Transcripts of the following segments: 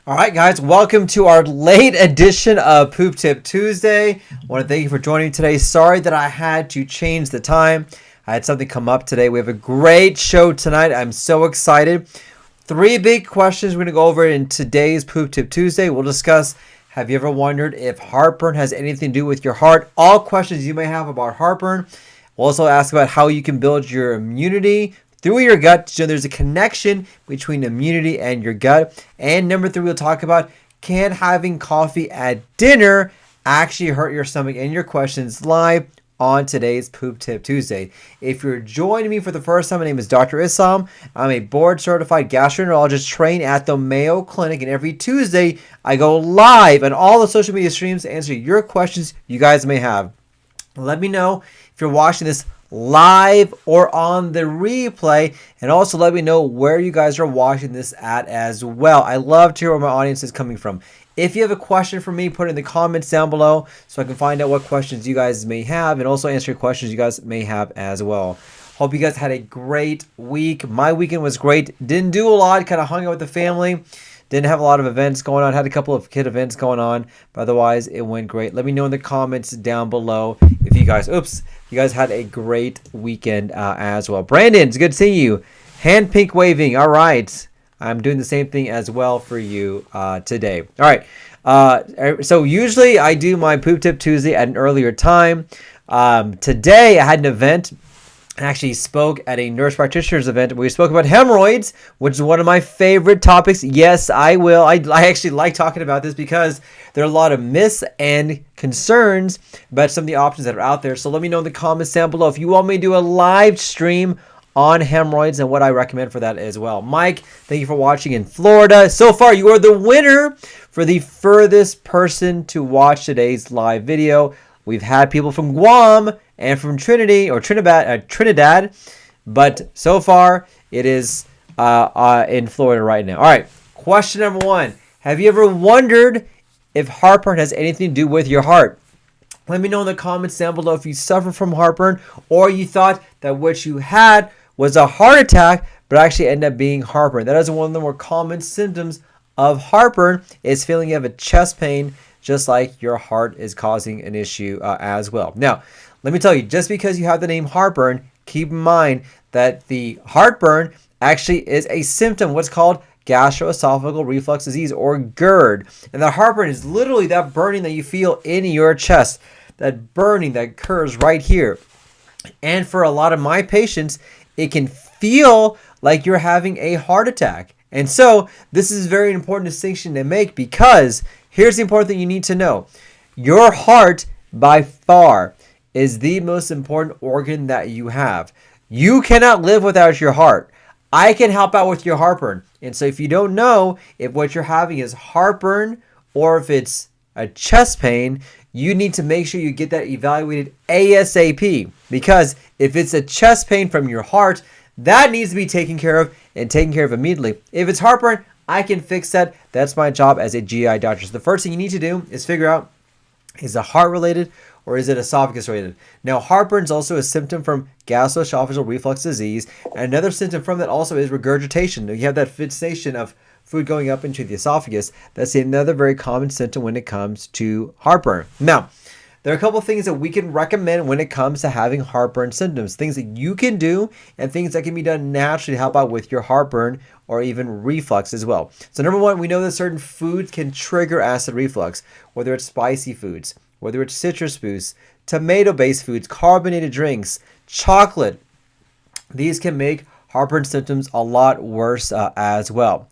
All right, guys, welcome to our late edition of Poop Tip Tuesday. I want to thank you for joining me today. Sorry that I had to change the time. I had something come up today. We have a great show tonight. I'm so excited. Three big questions we're going to go over in today's Poop Tip Tuesday. We'll discuss, have you ever wondered if heartburn has anything to do with your heart? All questions you may have about heartburn. We'll also ask about how you can build your immunity through your gut, so there's a connection between immunity and your gut. And number three, we'll talk about, can having coffee at dinner actually hurt your stomach? And your questions live on today's Poop Tip Tuesday. If you're joining me for the first time, my name is Dr. Isam. I'm a board-certified gastroenterologist trained at the Mayo Clinic, and every Tuesday I go live on all the social media streams to answer your questions you guys may have. Let me know if you're watching this live or on the replay, and also let me know where you guys are watching this at as well. I love to hear where my audience is coming from. If you have a question for me, put it in the comments down below so I can find out what questions you guys may have and also answer your questions you guys may have as well. Hope you guys had a great week. My weekend was great. Didn't do a lot, kind of hung out with the family. Didn't have a lot of events going on. Had a couple of kid events going on, but otherwise it went great. Let me know in the comments down below if you guys had a great weekend as well. Brandon, it's good to see you. Hand pink waving. All right. I'm doing the same thing as well for you today. All right. So usually I do my Poop Tip Tuesday at an earlier time. Today I had an event. I actually spoke at a nurse practitioner's event. We spoke about hemorrhoids, which is one of my favorite topics. Yes, I will. I actually like talking about this because there are a lot of myths and concerns about some of the options that are out there. So let me know in the comments down below if you want me to do a live stream on hemorrhoids and what I recommend for that as well. Mike, thank you for watching in Florida. So far, you are the winner for the furthest person to watch today's live video. We've had people from Guam and from Trinidad, but so far it is in Florida right now. All right, question number one. Have you ever wondered if heartburn has anything to do with your heart? Let me know in the comments down below if you suffer from heartburn or you thought that what you had was a heart attack, but actually ended up being heartburn. That is one of the more common symptoms of heartburn, is feeling you have a chest pain, just like your heart is causing an issue as well. Now, let me tell you, just because you have the name heartburn, keep in mind that the heartburn actually is a symptom, what's called gastroesophageal reflux disease, or GERD. And the heartburn is literally that burning that you feel in your chest, that burning that occurs right here. And for a lot of my patients, it can feel like you're having a heart attack. And so this is a very important distinction to make, because here's the important thing you need to know. Your heart, by far, is the most important organ that you have. You cannot live without your heart. I can help out with your heartburn. And so if you don't know if what you're having is heartburn or if it's a chest pain, you need to make sure you get that evaluated ASAP. Because if it's a chest pain from your heart, that needs to be taken care of, and taken care of immediately. If it's heartburn, I can fix that. That's my job as a GI doctor. So the first thing you need to do is figure out, is it heart related or is it esophagus related? Now, heartburn is also a symptom from gastroesophageal reflux disease. And another symptom from that also is regurgitation. You have that fixation of food going up into the esophagus. That's another very common symptom when it comes to heartburn. Now, there are a couple of things that we can recommend when it comes to having heartburn symptoms. Things that you can do and things that can be done naturally to help out with your heartburn or even reflux as well. So number one, we know that certain foods can trigger acid reflux, whether it's spicy foods, whether it's citrus foods, tomato-based foods, carbonated drinks, chocolate. These can make heartburn symptoms a lot worse as well.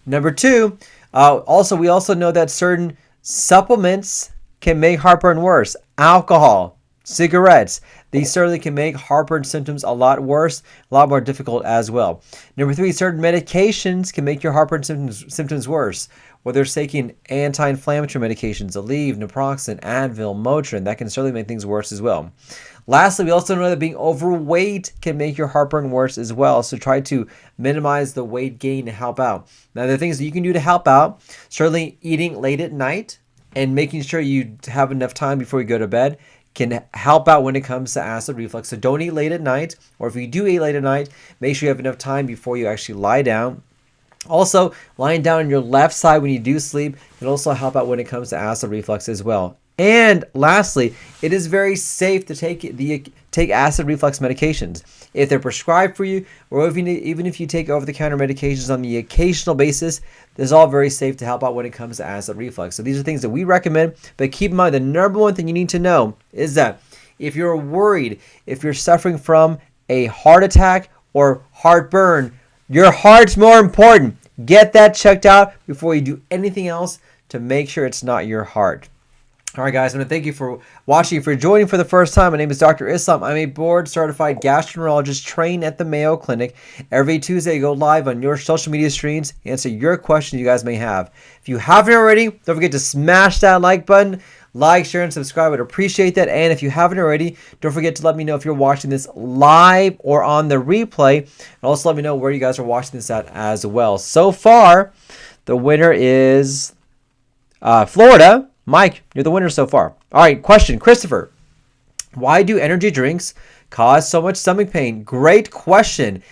Number two, we also know that certain supplements can make heartburn worse. Alcohol, cigarettes, these certainly can make heartburn symptoms a lot worse, a lot more difficult as well. Number three, certain medications can make your heartburn symptoms worse. Whether it's taking anti-inflammatory medications, Aleve, naproxen, Advil, Motrin, that can certainly make things worse as well. Lastly, we also know that being overweight can make your heartburn worse as well. So try to minimize the weight gain to help out. Now, the things that you can do to help out, certainly eating late at night and making sure you have enough time before you go to bed can help out when it comes to acid reflux. So don't eat late at night, or if you do eat late at night, make sure you have enough time before you actually lie down. Also, lying down on your left side when you do sleep can also help out when it comes to acid reflux as well. And lastly, it is very safe to take acid reflux medications if they're prescribed for you, or even if you take over-the-counter medications on the occasional basis. This is all very safe to help out when it comes to acid reflux. So these are things that we recommend. But keep in mind, the number one thing you need to know is that if you're worried, if you're suffering from a heart attack or heartburn, your heart's more important. Get that checked out before you do anything else to make sure it's not your heart. All right, guys, I want to thank you for watching, for joining for the first time. My name is Dr. Islam. I'm a board-certified gastroenterologist trained at the Mayo Clinic. Every Tuesday, I go live on your social media streams, answer your questions you guys may have. If you haven't already, don't forget to smash that like button. Like, share, and subscribe. I'd appreciate that. And if you haven't already, don't forget to let me know if you're watching this live or on the replay. And also let me know where you guys are watching this at as well. So far, the winner is Florida. Mike, you're the winner so far. All right, question. Christopher, why do energy drinks cause so much stomach pain? Great question.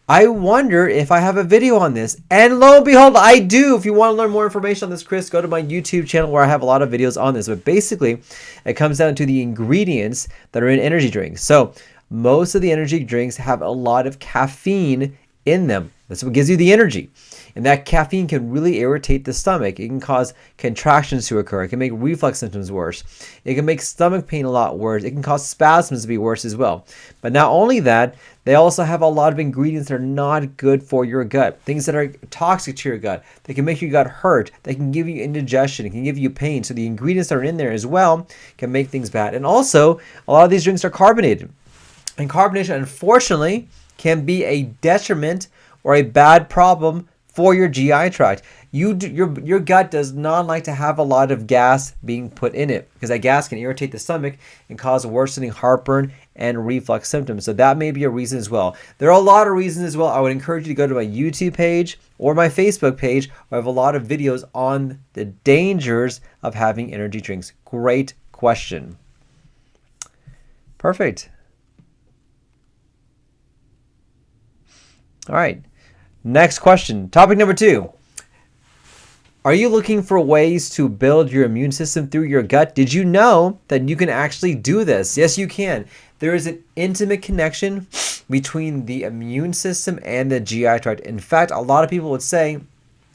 I wonder if I have a video on this. And lo and behold, I do. If you want to learn more information on this, Chris, go to my YouTube channel where I have a lot of videos on this. But basically, it comes down to the ingredients that are in energy drinks. So most of the energy drinks have a lot of caffeine in them. That's what gives you the energy. And that caffeine can really irritate the stomach. It can cause contractions to occur. It can make reflux symptoms worse. It can make stomach pain a lot worse. It can cause spasms to be worse as well. But not only that, they also have a lot of ingredients that are not good for your gut. Things that are toxic to your gut. They can make your gut hurt. They can give you indigestion. It can give you pain. So the ingredients that are in there as well can make things bad. And also, a lot of these drinks are carbonated. And carbonation, unfortunately, can be a detriment or a bad problem for your GI tract. Your gut does not like to have a lot of gas being put in it, because that gas can irritate the stomach and cause worsening heartburn and reflux symptoms. So that may be a reason as well. There are a lot of reasons as well. I would encourage you to go to my YouTube page or my Facebook page, where I have a lot of videos on the dangers of having energy drinks. Great question. Perfect. All right. Next question. Topic number 2. Are you looking for ways to build your immune system through your gut? Did you know that you can actually do this? Yes, you can. There is an intimate connection between the immune system and the GI tract. In fact, a lot of people would say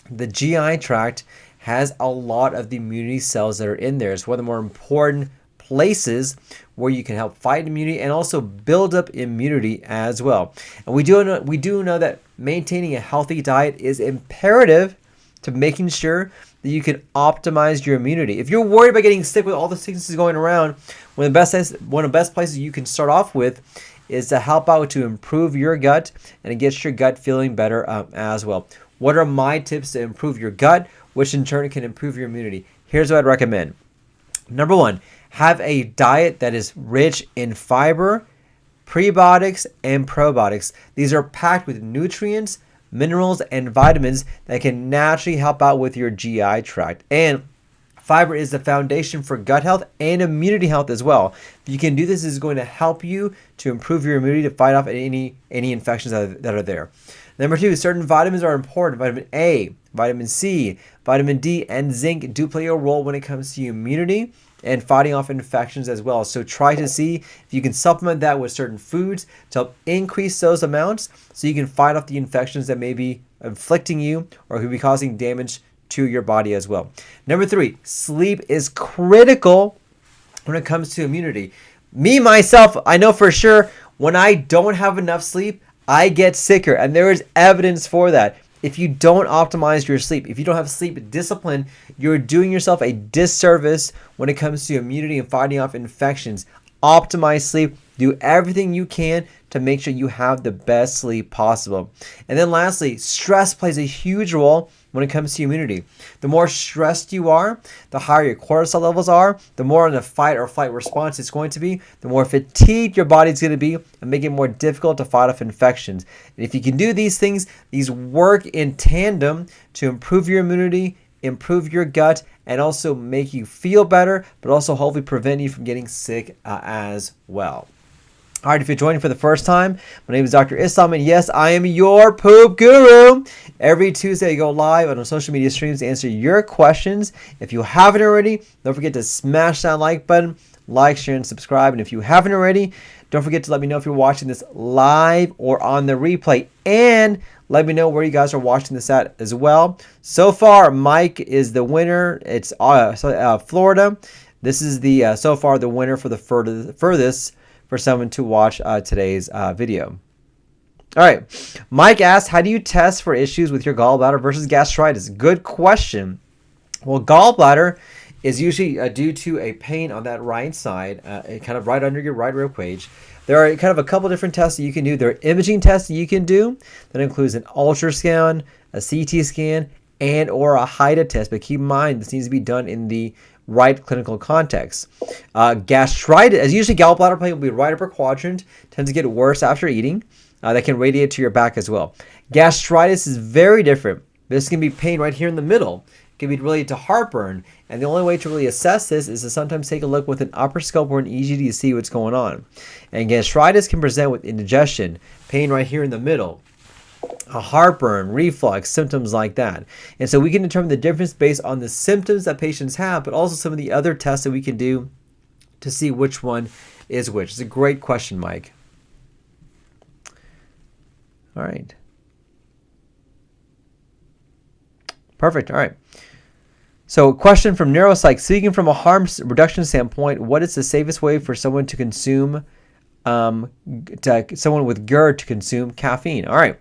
the GI tract has a lot of the immunity cells that are in there. It's one of the more important places where you can help fight immunity and also build up immunity as well. And we do know that maintaining a healthy diet is imperative to making sure that you can optimize your immunity. If you're worried about getting sick with all the sicknesses going around, one of the best places you can start off with is to help out to improve your gut and get your gut feeling better as well. What are my tips to improve your gut, which in turn can improve your immunity? Here's what I'd recommend. Number 1, have a diet that is rich in fiber, prebiotics, and probiotics. These are packed with nutrients, minerals, and vitamins that can naturally help out with your GI tract. And fiber is the foundation for gut health and immunity health as well. If you can do this, it's going to help you to improve your immunity to fight off any infections that are there. Number 2, certain vitamins are important. Vitamin A, vitamin C, vitamin D, and zinc do play a role when it comes to immunity and fighting off infections as well. So try to see if you can supplement that with certain foods to help increase those amounts so you can fight off the infections that may be afflicting you or could be causing damage to your body as well. Number 3, sleep is critical when it comes to immunity. Me, myself, I know for sure when I don't have enough sleep, I get sicker, and there is evidence for that. If you don't optimize your sleep, if you don't have sleep discipline, you're doing yourself a disservice when it comes to immunity and fighting off infections. Optimize sleep. Do everything you can to make sure you have the best sleep possible. And then lastly, stress plays a huge role when it comes to immunity. The more stressed you are, the higher your cortisol levels are, the more in a fight or flight response it's going to be, the more fatigued your body's going to be, and make it more difficult to fight off infections. And if you can do these things, these work in tandem to improve your immunity, improve your gut, and also make you feel better, but also hopefully prevent you from getting sick as well. All right, if you're joining for the first time, my name is Dr. Islam, and yes, I am your poop guru. Every Tuesday, I go live on our social media streams to answer your questions. If you haven't already, don't forget to smash that like button, like, share, and subscribe. And if you haven't already, don't forget to let me know if you're watching this live or on the replay, and let me know where you guys are watching this at as well. So far, Mike is the winner. It's Florida. This is the so far the winner for the furthest for someone to watch today's video. All right, Mike asked, how do you test for issues with your gallbladder versus gastritis? Good question. Well, gallbladder is usually due to a pain on that right side, kind of right under your right rib cage. There are kind of a couple different tests that you can do. There are imaging tests that you can do. That includes an ultrasound, a CT scan, and or a HIDA test. But keep in mind, this needs to be done in the right clinical context. Gastritis, as usually gallbladder pain will be right upper quadrant, tends to get worse after eating. That can radiate to your back as well. Gastritis is very different. This can be pain right here in the middle. It can be related to heartburn. And the only way to really assess this is to sometimes take a look with an upper scope or an EGD to see what's going on. And gastritis can present with indigestion, pain right here in the middle, a heartburn, reflux, symptoms like that. And so we can determine the difference based on the symptoms that patients have, but also some of the other tests that we can do to see which one is which. It's a great question, Mike. All right. Perfect. All right. So question from Neuropsych. Speaking from a harm reduction standpoint, what is the safest way for someone to consume, someone with GERD to consume caffeine? All right.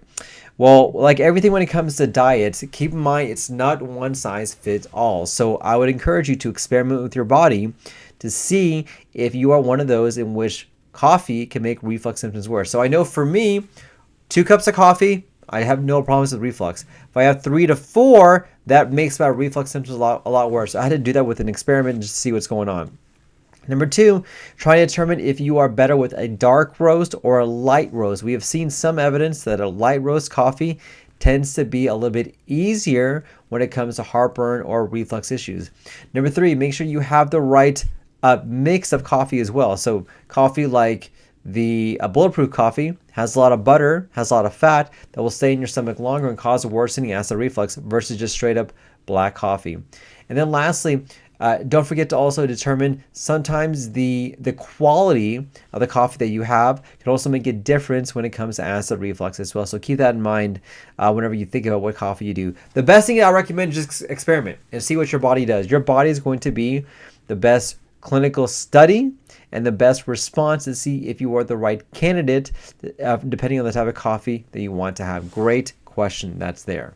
Well, like everything when it comes to diets, keep in mind it's not one size fits all. So I would encourage you to experiment with your body to see if you are one of those in which coffee can make reflux symptoms worse. So I know for me, 2 cups of coffee, I have no problems with reflux. If I have 3 to 4, that makes my reflux symptoms a lot worse. So I had to do that with an experiment just to see what's going on. Number 2, try to determine if you are better with a dark roast or a light roast. We have seen some evidence that a light roast coffee tends to be a little bit easier when it comes to heartburn or reflux issues. Number 3, make sure you have the right mix of coffee as well. So coffee like the bulletproof coffee has a lot of butter, has a lot of fat that will stay in your stomach longer and cause a worsening acid reflux versus just straight up black coffee. And then lastly, don't forget to also determine sometimes the quality of the coffee that you have can also make a difference when it comes to acid reflux as well. So keep that in mind whenever you think about what coffee you do. The best thing I recommend is just experiment and see what your body does. Your body is going to be the best clinical study and the best response to see if you are the right candidate depending on the type of coffee that you want to have. Great question that's there.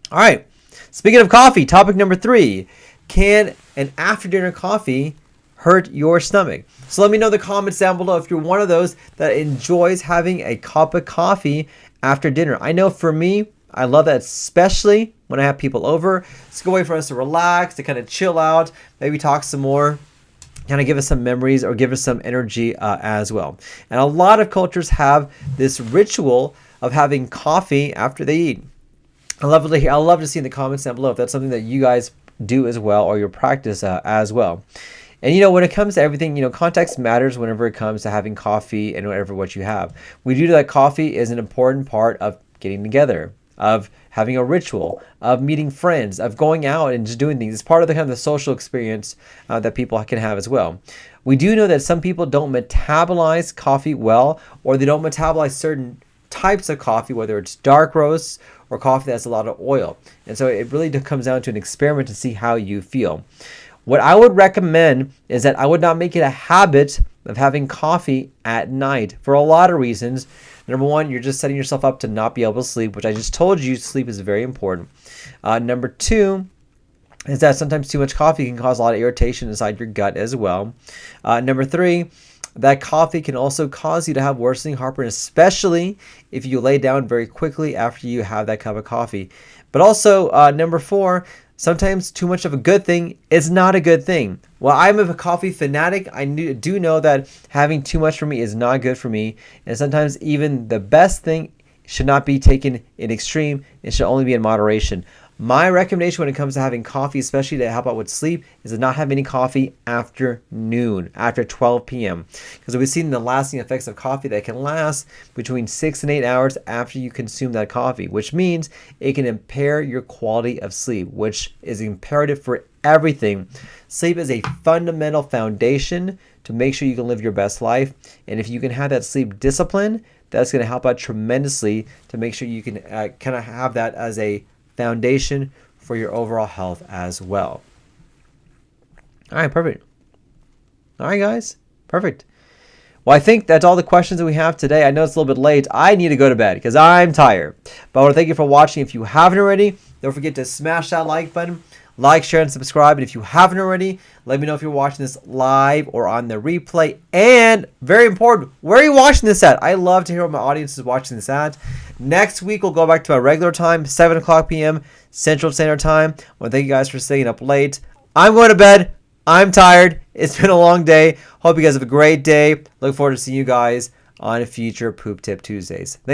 All right. Speaking of coffee, topic number 3. Can an after dinner coffee hurt your stomach? So let me know in the comments down below if you're one of those that enjoys having a cup of coffee after dinner. I know for me, I love that, especially when I have people over. It's a good way for us to relax, to kind of chill out, maybe talk some more, kind of give us some memories or give us some energy as well. And a lot of cultures have this ritual of having coffee after they eat. I'd love to see in the comments down below if that's something that you guys do as well or your practice as well. And when it comes to everything, context matters whenever it comes to having coffee and whatever what you have. We do that coffee is an important part of getting together, of having a ritual, of meeting friends, of going out and just doing things. It's part of the kind of the social experience that people can have as well. We do know that some people don't metabolize coffee well, or they don't metabolize certain types of coffee, whether it's dark roasts or coffee that has a lot of oil. And so it really comes down to an experiment to see how you feel. What I would recommend is that I would not make it a habit of having coffee at night for a lot of reasons. Number 1, you're just setting yourself up to not be able to sleep, which I just told you sleep is very important. Number 2 is that sometimes too much coffee can cause a lot of irritation inside your gut as well. Number 3, that coffee can also cause you to have worsening heartburn, especially if you lay down very quickly after you have that cup of coffee. But also, number 4, sometimes too much of a good thing is not a good thing. While I'm a coffee fanatic, I do know that having too much for me is not good for me. And sometimes even the best thing should not be taken in extreme. It should only be in moderation. My recommendation when it comes to having coffee, especially to help out with sleep, is to not have any coffee after noon, after 12 p.m. Because we've seen the lasting effects of coffee that can last between 6 and 8 hours after you consume that coffee, which means it can impair your quality of sleep, which is imperative for everything. Sleep is a fundamental foundation to make sure you can live your best life. And if you can have that sleep discipline, that's going to help out tremendously to make sure you can kind of have that as a foundation for your overall health as well. All right, perfect. All right, guys, perfect. Well, I think that's all the questions that we have today. I know it's a little bit late. I need to go to bed because I'm tired. But I want to thank you for watching. If you haven't already, don't forget to smash that like button. Like, share, and subscribe. And if you haven't already, let me know if you're watching this live or on the replay. And very important, where are you watching this at? I love to hear what my audience is watching this at. Next week, we'll go back to our regular time, 7 o'clock p.m. Central Standard Time. I want to thank you guys for staying up late. I'm going to bed. I'm tired. It's been a long day. Hope you guys have a great day. Look forward to seeing you guys on future Poop Tip Tuesdays. Thanks.